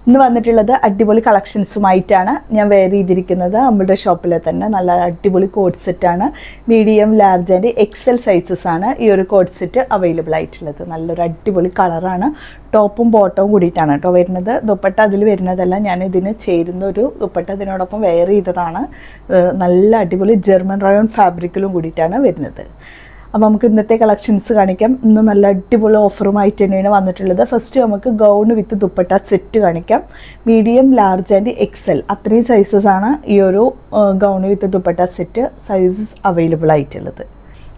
ഇന്ന് വന്നിട്ടുള്ളത് അടിപൊളി കളക്ഷൻസുമായിട്ടാണ് ഞാൻ വെയർ ചെയ്തിരിക്കുന്നത്. നമ്മുടെ ഷോപ്പിലെ തന്നെ നല്ല അടിപൊളി കോഡ് സെറ്റാണ്. Medium, large and XL sizes ആണ് ഈ ഒരു കോഡ് സെറ്റ് അവൈലബിൾ ആയിട്ടുള്ളത്. നല്ലൊരു അടിപൊളി കളറാണ്. ടോപ്പും ബോട്ടവും കൂടിയിട്ടാണ് കേട്ടോ വരുന്നത്. ദുപ്പട്ട അതിൽ വരുന്നതല്ല, ഞാൻ ഇതിന് ചേരുന്ന ഒരു ദുപ്പട്ട ഇതിനോടൊപ്പം വെയർ ചെയ്തതാണ്. നല്ല അടിപൊളി ജർമ്മൻ റയോൺ ഫാബ്രിക്കിലും കൂടിയിട്ടാണ് വരുന്നത്. അപ്പോൾ നമുക്ക് ഇന്നത്തെ കളക്ഷൻസ് കാണിക്കാം. ഇന്ന് നല്ല അടിപൊളി ഓഫറുമായിട്ട് തന്നെയാണ് വന്നിട്ടുള്ളത്. ഫസ്റ്റ് നമുക്ക് ഗൗൺ വിത്ത് ദുപ്പട്ട സെറ്റ് കാണിക്കാം. മീഡിയം, ലാർജ് ആൻഡ് എക്സൽ അത്രയും സൈസസ് ആണ് ഈ ഒരു ഗൗൺ വിത്ത് ദുപ്പട്ട സെറ്റ് സൈസസ് അവൈലബിൾ ആയിട്ടുള്ളത്.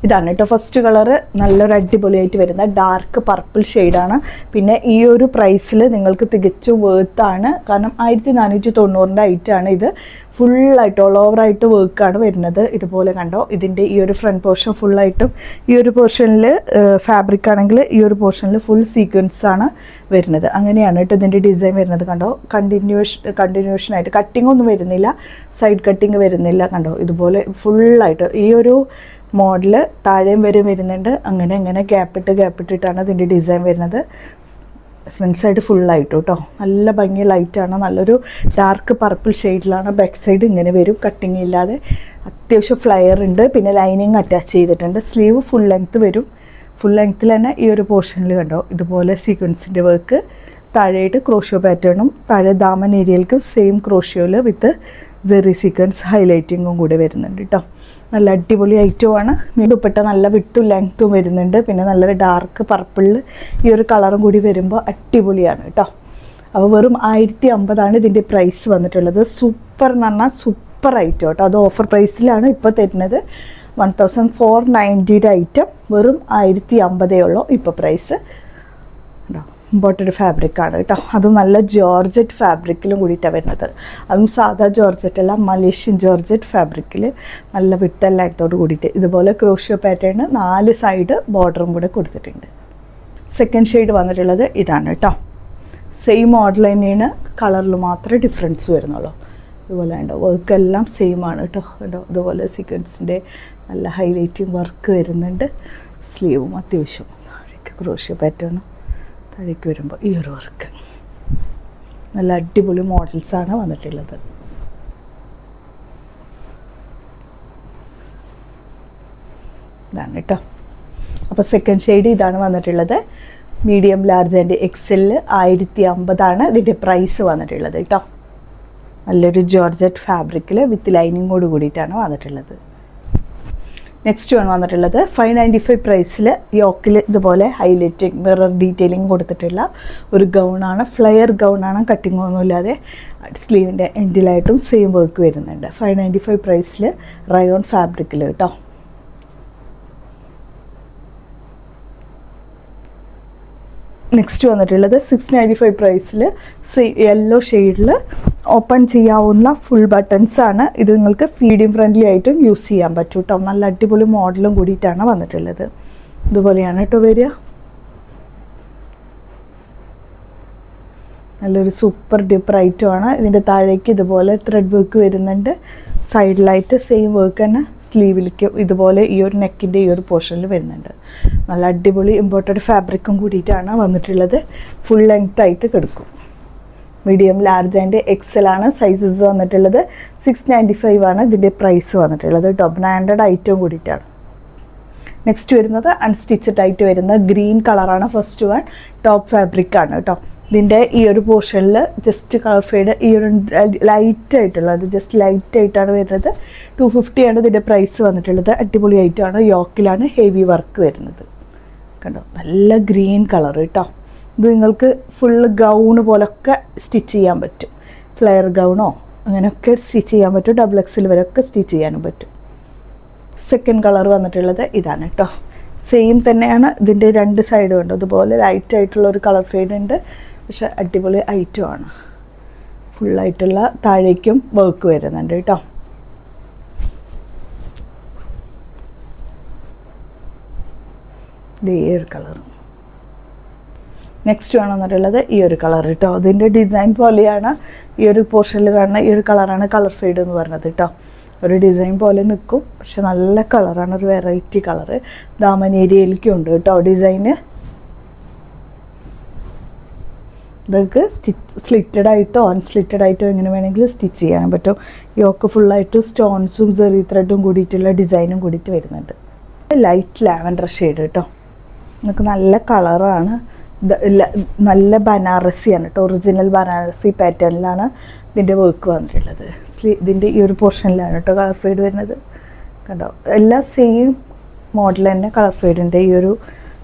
ഇതാണ് കേട്ടോ ഫസ്റ്റ് കളറ്. നല്ലൊരു അടിപൊളിയായിട്ട് വരുന്ന ഡാർക്ക് പർപ്പിൾ ഷെയ്ഡാണ്. പിന്നെ ഈ ഒരു പ്രൈസിൽ നിങ്ങൾക്ക് തികച്ചും വേർത്താണ്. കാരണം 1490 ഐറ്റാണ് ഇത്. ഫുള്ളായിട്ട് ഓൾ ഓവറായിട്ട് വർക്കാണ് വരുന്നത്. ഇതുപോലെ കണ്ടോ, ഇതിൻ്റെ ഈ ഒരു ഫ്രണ്ട് പോർഷൻ ഫുള്ളായിട്ടും ഈ ഒരു പോർഷനിൽ ഫാബ്രിക് ആണെങ്കിൽ ഈ ഒരു ഫുൾ സീക്വൻസ് ആണ് വരുന്നത്. അങ്ങനെയാണ് കേട്ടോ ഇതിൻ്റെ ഡിസൈൻ വരുന്നത്. കണ്ടോ, കണ്ടിന്യൂഷനായിട്ട് കട്ടിംഗ് ഒന്നും വരുന്നില്ല, സൈഡ് കട്ടിങ് വരുന്നില്ല. കണ്ടോ, ഇതുപോലെ ഫുള്ളായിട്ട് ഈ ഒരു മോഡല് താഴെയും വരെ വരുന്നുണ്ട്. അങ്ങനെ ഗ്യാപ്പിട്ടിട്ടാണ് ഇതിൻ്റെ ഡിസൈൻ വരുന്നത്. ഫ്രണ്ട് സൈഡ് ഫുള്ളായിട്ട് കേട്ടോ നല്ല ഭംഗി ലൈറ്റാണ്. നല്ലൊരു ഡാർക്ക് പർപ്പിൾ ഷെയ്ഡിലാണ്. ബാക്ക് സൈഡ് ഇങ്ങനെ വരും, കട്ടിങ് ഇല്ലാതെ. അത്യാവശ്യം ഫ്ലയർ ഉണ്ട്. പിന്നെ ലൈനിങ് അറ്റാച്ച് ചെയ്തിട്ടുണ്ട്. സ്ലീവ് ഫുൾ ലെങ്ത്ത് വരും. ഫുൾ ലെങ്ത്തിൽ തന്നെ ഈ ഒരു പോർഷനിൽ കണ്ടോ ഇതുപോലെ സീക്വൻസിൻ്റെ വർക്ക്. താഴെയായിട്ട് ക്രോഷ്യോ പാറ്റേണും താഴെ ദാമൻ ഏരിയയിലേക്കും സെയിം ക്രോഷ്യോയിൽ വിത്ത് ജെറി സീക്വൻസ് ഹൈലൈറ്റിങ്ങും കൂടെ വരുന്നുണ്ട് കേട്ടോ. നല്ല അടിപൊളി ഐറ്റമാണ്. ദുപ്പട്ട നല്ല വിട്ടും ലെങ്ത്തും വരുന്നുണ്ട്. പിന്നെ നല്ലൊരു ഡാർക്ക് പർപ്പിളിൽ ഈ ഒരു കളറും കൂടി വരുമ്പോൾ അടിപൊളിയാണ് കേട്ടോ. അപ്പോൾ വെറും 1050 ഇതിൻ്റെ പ്രൈസ് വന്നിട്ടുള്ളത്. സൂപ്പർ എന്ന് പറഞ്ഞാൽ സൂപ്പർ ഐറ്റം കേട്ടോ. അത് ഓഫർ പ്രൈസിലാണ് ഇപ്പോൾ തരുന്നത്. 1490 ഐറ്റം വെറും 1050 ഉള്ളൂ ഇപ്പോൾ പ്രൈസ് കേട്ടോ. ഇമ്പോർട്ടഡ് ഫാബ്രിക്കാണ് കേട്ടോ. അതും നല്ല ജോർജറ്റ് ഫാബ്രിക്കിലും കൂടിയിട്ടാണ് വരുന്നത്. അതും സാധാ ജോർജറ്റ് അല്ല, മലേഷ്യൻ ജോർജറ്റ് ഫാബ്രിക്കിൽ നല്ല വിട്ടെല്ലാത്തോട് കൂടിയിട്ട് ഇതുപോലെ ക്രോഷ്യോ പാറ്റേൺ 4 സൈഡ് ബോർഡറും കൂടെ കൊടുത്തിട്ടുണ്ട്. സെക്കൻഡ് ഷെയ്ഡ് വന്നിട്ടുള്ളത് ഇതാണ് കേട്ടോ. സെയിം മോഡൽ തന്നെയാണ്, കളറിൽ മാത്രമേ ഡിഫറൻസ് വരുന്നുള്ളൂ. ഇതുപോലെ ഉണ്ടോ, വർക്കെല്ലാം സെയിം ആണ് കേട്ടോ. കേട്ടോ ഇതുപോലെ സീക്വൻസിൻ്റെ നല്ല ഹൈലൈറ്റിങ് വർക്ക് വരുന്നുണ്ട്. സ്ലീവും അത്യാവശ്യം ക്രോഷ്യോ പാറ്റേണും താഴേക്ക് വരുമ്പോൾ ഈ ഒരു വർക്ക്. നല്ല അടിപൊളി മോഡൽസാണ് വന്നിട്ടുള്ളത്. ഇതാണ് കേട്ടോ. അപ്പോൾ സെക്കൻഡ് ഷെയ്ഡ് ഇതാണ് വന്നിട്ടുള്ളത്. മീഡിയം, ലാർജ് ആൻഡ് എക്സലിൽ 1050 ഇതിൻ്റെ പ്രൈസ് വന്നിട്ടുള്ളത് കേട്ടോ. നല്ലൊരു ജോർജറ്റ് ഫാബ്രിക്കിൽ വിത്ത് ലൈനിങ്ങോട് കൂടിയിട്ടാണ് വന്നിട്ടുള്ളത്. നെക്സ്റ്റ് വന്നിട്ടുള്ളത് 595 പ്രൈസിൽ യോക്കിൽ ഇതുപോലെ ഹൈലൈറ്റിങ് മിറർ ഡീറ്റെയിലിംഗ് കൊടുത്തിട്ടുള്ള ഒരു ഗൗണാണ്. ഫ്ലെയർ ഗൗണാണ്, കട്ടിങ് ഒന്നുമില്ലാതെ. സ്ലീവിൻ്റെ എൻഡിലായിട്ടും സെയിം വർക്ക് വരുന്നുണ്ട്. 595 പ്രൈസിൽ റയോൺ ഫാബ്രിക്കിൽ കേട്ടോ. നെക്സ്റ്റ് വന്നിട്ടുള്ളത് 695 പ്രൈസിൽ യെല്ലോ ഷെയ്ഡിൽ ഓപ്പൺ ചെയ്യാവുന്ന ഫുൾ ബട്ടൺസ് ആണ്. ഇത് നിങ്ങൾക്ക് മീഡിയം ഫ്രണ്ട്ലി ആയിട്ടും യൂസ് ചെയ്യാൻ പറ്റും കേട്ടോ. നല്ല അടിപൊളി മോഡലും കൂടിയിട്ടാണ് വന്നിട്ടുള്ളത്. ഇതുപോലെയാണ് കേട്ടോ വരിക. നല്ലൊരു സൂപ്പർ ഡ്യൂപ്പർ ഐറ്റമാണ്. ഇതിൻ്റെ താഴേക്ക് ഇതുപോലെ ത്രെഡ് വർക്ക് വരുന്നുണ്ട്. സൈഡിലായിട്ട് സെയിം വർക്ക് തന്നെ സ്ലീവിലേക്ക് ഇതുപോലെ ഈ ഒരു നെക്കിൻ്റെ ഈ ഒരു പോർഷനിൽ വരുന്നുണ്ട്. നല്ല അടിപൊളി ഇമ്പോർട്ടഡ് ഫാബ്രിക്കും കൂടിയിട്ടാണ് വന്നിട്ടുള്ളത്. ഫുൾ ലെങ്ത് ആയിട്ട് കിടക്കും. മീഡിയം, ലാർജ് ആൻഡ് എക്സൽ ആണ് സൈസസ് വന്നിട്ടുള്ളത്. 695 ആണ് ഇതിൻ്റെ പ്രൈസ് വന്നിട്ടുള്ളത് കേട്ടോ. ബ്രാൻഡഡ് ഐറ്റവും കൂടിയിട്ടാണ്. നെക്സ്റ്റ് വരുന്നത് അൺസ്റ്റിച്ചഡ് ആയിട്ട് വരുന്ന ഗ്രീൻ കളറാണ്. ഫസ്റ്റ് വൺ ടോപ്പ് ഫാബ്രിക്കാണ് കേട്ടോ. ഇതിൻ്റെ ഈ ഒരു പോർഷനിൽ ജസ്റ്റ് കളർ ഫെയ്ഡ് ഈ ഒരു ലൈറ്റായിട്ടുള്ളത് ജസ്റ്റ് ലൈറ്റായിട്ടാണ് വരുന്നത്. 250 ആണ് ഇതിൻ്റെ പ്രൈസ് വന്നിട്ടുള്ളത്. അടിപൊളി ആയിട്ടാണ്. യോക്കിലാണ് ഹെവി വർക്ക് വരുന്നത്. കണ്ടോ, നല്ല ഗ്രീൻ കളർ കേട്ടോ. ഇത് നിങ്ങൾക്ക് ഫുള്ള് ഗൗണ് പോലൊക്കെ സ്റ്റിച്ച് ചെയ്യാൻ പറ്റും. ഫ്ലെയർ ഗൗണോ അങ്ങനെയൊക്കെ സ്റ്റിച്ച് ചെയ്യാൻ പറ്റും. XXL വരെയൊക്കെ സ്റ്റിച്ച് ചെയ്യാനും പറ്റും. സെക്കൻഡ് കളർ വന്നിട്ടുള്ളത് ഇതാണ് കേട്ടോ. സെയിം തന്നെയാണ്. ഇതിൻ്റെ 2 സൈഡും ഉണ്ട്. അതുപോലെ ലൈറ്റായിട്ടുള്ള ഒരു കളർ ഫെയ്ഡ് ഉണ്ട്. പക്ഷെ അടിപൊളി ഐറ്റമാണ്. ഫുള്ളായിട്ടുള്ള താഴേക്കും വർക്ക് വരുന്നുണ്ട് കേട്ടോ. ഈ ഒരു കളർ. നെക്സ്റ്റ് വന്നിട്ടുള്ളത് ഈ ഒരു കളർ കേട്ടോ. അതിൻ്റെ ഡിസൈൻ പോലെയാണ് ഈ ഒരു പോർഷനിൽ കാണുന്ന ഈ ഒരു കളറാണ് കളർ ഫെയ്ഡ് എന്ന് പറഞ്ഞത് കേട്ടോ. ഒരു ഡിസൈൻ പോലെ നിൽക്കും, പക്ഷെ നല്ല കളറാണ്. ഒരു വെറൈറ്റി കളറ്. ദാമൻ ഏരിയയിലേക്കും ഉണ്ട് കേട്ടോ ഡിസൈന്. ഇതൊക്കെ സ്ലിറ്റഡ് ആയിട്ടോ അൺസ്ലിറ്റഡ് ആയിട്ടോ എങ്ങനെ വേണമെങ്കിലും സ്റ്റിച്ച് ചെയ്യാൻ പറ്റും. യോക്ക് ഫുള്ളായിട്ട് സ്റ്റോൺസും സെറി ത്രെഡും കൂടിയിട്ടുള്ള ഡിസൈനും കൂടിയിട്ട് വരുന്നുണ്ട്. ലൈറ്റ് ലാവൻഡർ ഷെയ്ഡ് കേട്ടോ, നമുക്ക് നല്ല കളറാണ്. നല്ല ബനാറസിയാണ് കേട്ടോ, ഒറിജിനൽ ബനാറസി പാറ്റേണിലാണ് ഇതിൻ്റെ വർക്ക് വന്നിട്ടുള്ളത്. ഇതിൻ്റെ ഈ ഒരു പോർഷനിലാണ് കേട്ടോ കളർ ഫെയ്ഡ് വരുന്നത്. കണ്ടോ, എല്ലാം സെയിം മോഡൽ തന്നെ കളർ ഫെയ്ഡിൻ്റെ ഈ ഒരു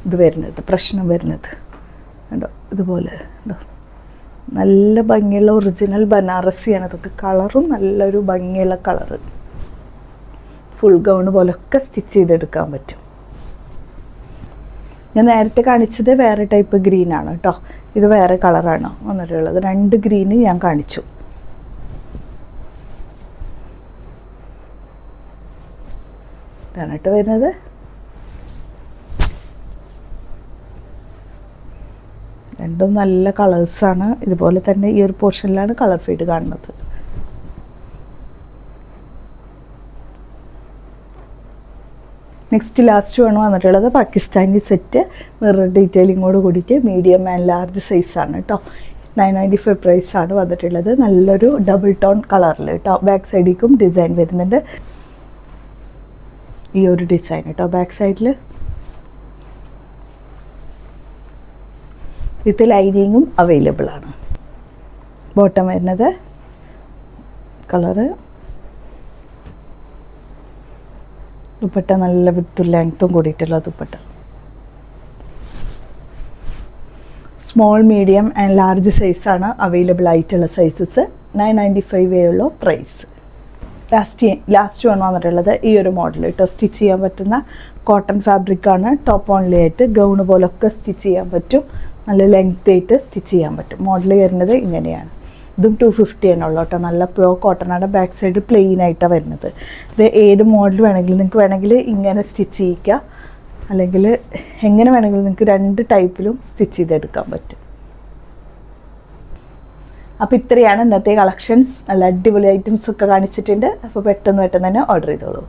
ഇത് വരുന്നത്, പ്രശ്നം വരുന്നത് കണ്ടോ. ഇതുപോലെ കണ്ടോ, നല്ല ഭംഗിയുള്ള ഒറിജിനൽ ബനാറസിയാണ് ഇതൊക്കെ. കളറും നല്ലൊരു ഭംഗിയുള്ള കളറ്. ഫുൾ ഗൗൺ പോലൊക്കെ സ്റ്റിച്ച് ചെയ്തെടുക്കാൻ പറ്റും. ഞാൻ നേരത്തെ കാണിച്ചത് വേറെ ടൈപ്പ് ഗ്രീനാണ് കേട്ടോ, ഇത് വേറെ കളറാണ് വന്നിട്ടുള്ളത്. 2 ഗ്രീന് ഞാൻ കാണിച്ചു. ഇതാണ് കേട്ടോ വരുന്നത്. രണ്ടും നല്ല കളേഴ്സാണ്. ഇതുപോലെ തന്നെ ഈ ഒരു പോർഷനിലാണ് കളർ ഫീഡ് കാണുന്നത്. നെക്സ്റ്റ് ലാസ്റ്റ് ആണ് വന്നിട്ടുള്ളത് പാകിസ്ഥാനി സെറ്റ് മിറർ ഡീറ്റെയിലിങ്ങോട് കൂടിയിട്ട് മീഡിയം ആൻഡ് ലാർജ് സൈസാണ് കേട്ടോ. 995 പ്രൈസാണ് വന്നിട്ടുള്ളത്. നല്ലൊരു ഡബിൾ ടോൺ കളറിൽ കേട്ടോ. ബാക്ക് സൈഡിലേക്കും ഡിസൈൻ വരുന്നുണ്ട്. ഈ ഒരു ഡിസൈൻ കേട്ടോ ബാക്ക് സൈഡിൽ. വിത്ത് ലൈനിങ്ങും അവൈലബിൾ ആണ്. ബോട്ടം വരുന്നത് കളറ്. ദുപ്പട്ട നല്ല വിത്തും ലെങ്ത്തും കൂടിയിട്ടുള്ള dupatta. Small medium and large സൈസാണ് അവൈലബിൾ ആയിട്ടുള്ള സൈസസ്. 995 ഉള്ളൂ പ്രൈസ്. ലാസ്റ്റ് വൺ വന്നിട്ടുള്ളത് ഈ ഒരു മോഡൽ കേട്ടോ. സ്റ്റിച്ച് ചെയ്യാൻ പറ്റുന്ന കോട്ടൺ ഫാബ്രിക്കാണ്. ടോപ്പ് ഓൺലി ആയിട്ട് ഗൗണ് പോലൊക്കെ സ്റ്റിച്ച് ചെയ്യാൻ പറ്റും. നല്ല ലെങ്ത് ആയിട്ട് സ്റ്റിച്ച് ചെയ്യാൻ പറ്റും. മോഡൽ വരുന്നത് ഇങ്ങനെയാണ്. ഇതും 250 ഉള്ളൂ കേട്ടോ. നല്ല പ്യോർ കോട്ടൺ ആണ്. ബാക്ക് സൈഡ് പ്ലെയിൻ ആയിട്ടാണ് വരുന്നത്. ഇത് ഏത് മോഡൽ വേണമെങ്കിലും നിങ്ങൾക്ക് വേണമെങ്കിൽ ഇങ്ങനെ സ്റ്റിച്ച് ചെയ്യിക്കുക, അല്ലെങ്കിൽ എങ്ങനെ വേണമെങ്കിലും നിങ്ങൾക്ക് 2 ടൈപ്പിലും സ്റ്റിച്ച് ചെയ്തെടുക്കാൻ പറ്റും. അപ്പോൾ ഇത്രയാണ് ഇന്നത്തെ കളക്ഷൻസ്. നല്ല അടിപൊളി ഐറ്റംസ് ഒക്കെ കാണിച്ചിട്ടുണ്ട്. അപ്പോൾ പെട്ടെന്ന് തന്നെ ഓർഡർ ചെയ്തോളൂ.